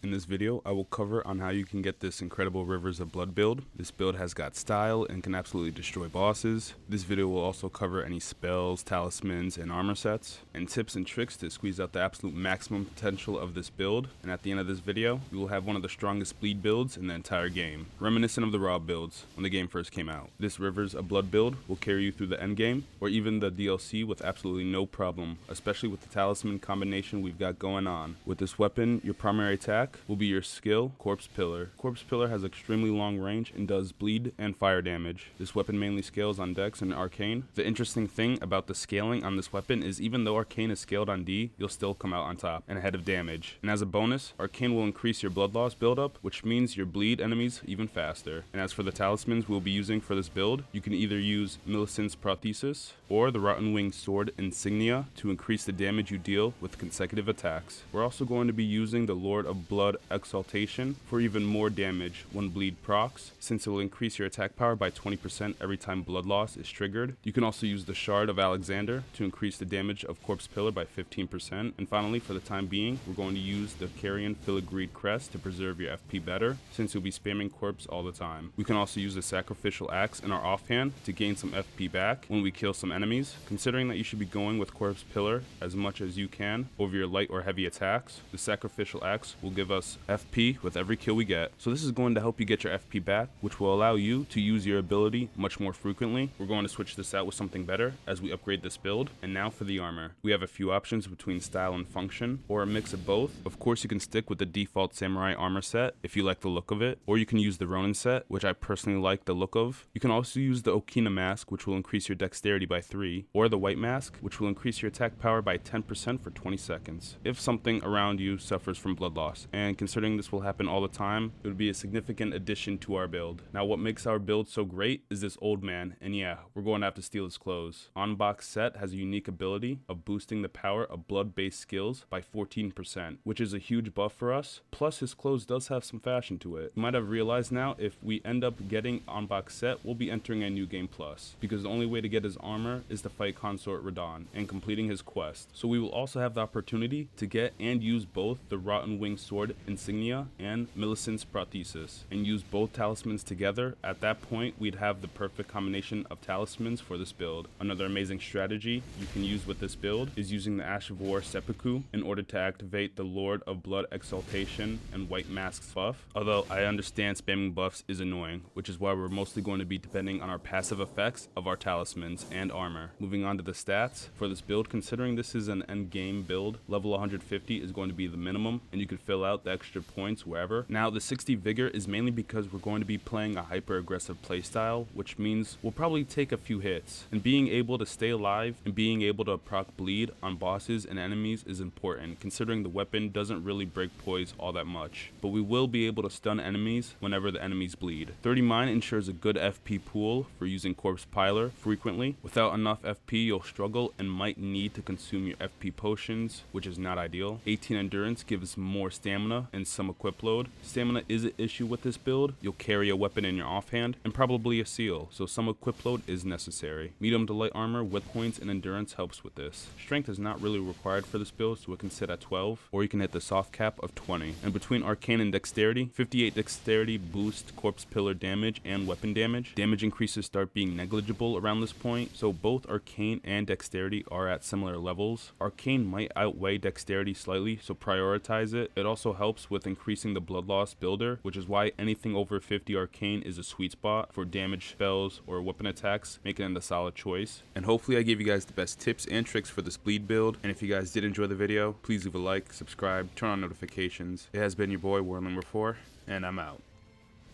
In this video, I will cover on how you can get this incredible Rivers of Blood build. This build has got style and can absolutely destroy bosses. This video will also cover any spells, talismans, and armor sets, and tips and tricks to squeeze out the absolute maximum potential of this build. And at the end of this video, you will have one of the strongest bleed builds in the entire game, reminiscent of the raw builds when the game first came out. This Rivers of Blood build will carry you through the end game, or even the DLC with absolutely no problem, especially with the talisman combination we've got going on. With this weapon, your primary attack will be your skill, Corpse Pillar. Corpse Pillar has extremely long range and does bleed and fire damage. This weapon mainly scales on Dex and Arcane. The interesting thing about the scaling on this weapon is even though Arcane is scaled on D, you'll still come out on top and ahead of damage. And as a bonus, Arcane will increase your blood loss buildup, which means you'll bleed enemies even faster. And as for the talismans we'll be using for this build, you can either use Millicent's Prothesis or the Rotten Winged Sword Insignia to increase the damage you deal with consecutive attacks. We're also going to be using the Lord of Blood Exaltation for even more damage when bleed procs, since it will increase your attack power by 20% every time blood loss is triggered. You can also use the Shard of Alexander to increase the damage of Corpse Pillar by 15%. And finally, for the time being, we're going to use the Carrion Filigreed Crest to preserve your FP better, since you'll be spamming Corpse all the time. We can also use the Sacrificial Axe in our offhand to gain some FP back when we kill some enemies. Considering that you should be going with Corpse Pillar as much as you can over your light or heavy attacks, the Sacrificial Axe will give us FP with every kill we get. So this is going to help you get your FP back, which will allow you to use your ability much more frequently. We're going to switch this out with something better as we upgrade this build. And now for the armor. We have a few options between style and function, or a mix of both. Of course, you can stick with the default samurai armor set if you like the look of it, or you can use the Ronin set, which I personally like the look of. You can also use the Okina mask, which will increase your dexterity by 3, or the white mask, which will increase your attack power by 10% for 20 seconds if something around you suffers from blood loss. And considering this will happen all the time, it would be a significant addition to our build. Now what makes our build so great is this old man, and yeah, we're going to have to steal his clothes. On-box set has a unique ability of boosting the power of blood-based skills by 14%, which is a huge buff for us, plus his clothes does have some fashion to it. You might have realized now, if we end up getting on-box set, we'll be entering a new game plus, because the only way to get his armor is to fight Consort Radon and completing his quest. So we will also have the opportunity to get and use both the Rotten Winged Sword Insignia and Millicent's Prothesis, and use both talismans together. At that point, we'd have the perfect combination of talismans for this build. Another amazing strategy you can use with this build is using the Ash of War Seppuku in order to activate the Lord of Blood Exaltation and White Mask's buff. Although I understand spamming buffs is annoying, which is why we're mostly going to be depending on our passive effects of our talismans and armor. Moving on to the stats for this build, considering this is an end game build, level 150 is going to be the minimum, and you can fill out the extra points wherever. Now the 60 vigor is mainly because we're going to be playing a hyper aggressive playstyle, which means we'll probably take a few hits, and being able to stay alive and being able to proc bleed on bosses and enemies is important, considering the weapon doesn't really break poise all that much, but we will be able to stun enemies whenever the enemies bleed. 30 mine ensures a good FP pool for using Corpse Pillar frequently. Without enough FP, you'll struggle and might need to consume your FP potions, which is not ideal. 18 endurance gives more stamina and some equip load. Stamina is an issue with this build. You'll carry a weapon in your offhand and probably a seal, so some equip load is necessary. Medium to light armor with points and endurance helps with this. Strength is not really required for this build, so it can sit at 12, or you can hit the soft cap of 20. And between Arcane and Dexterity, 58 Dexterity boosts Corpse Pillar damage and weapon damage. Damage increases start being negligible around this point, so both Arcane and Dexterity are at similar levels. Arcane might outweigh Dexterity slightly, so prioritize it. It also helps with increasing the blood loss builder, which is why anything over 50 Arcane is a sweet spot for damage spells or weapon attacks, making it a solid choice. And hopefully I gave you guys the best tips and tricks for this bleed build, and if you guys did enjoy the video, please leave a like, subscribe, turn on notifications. It has been your boy Warling 4, and I'm out.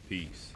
Peace.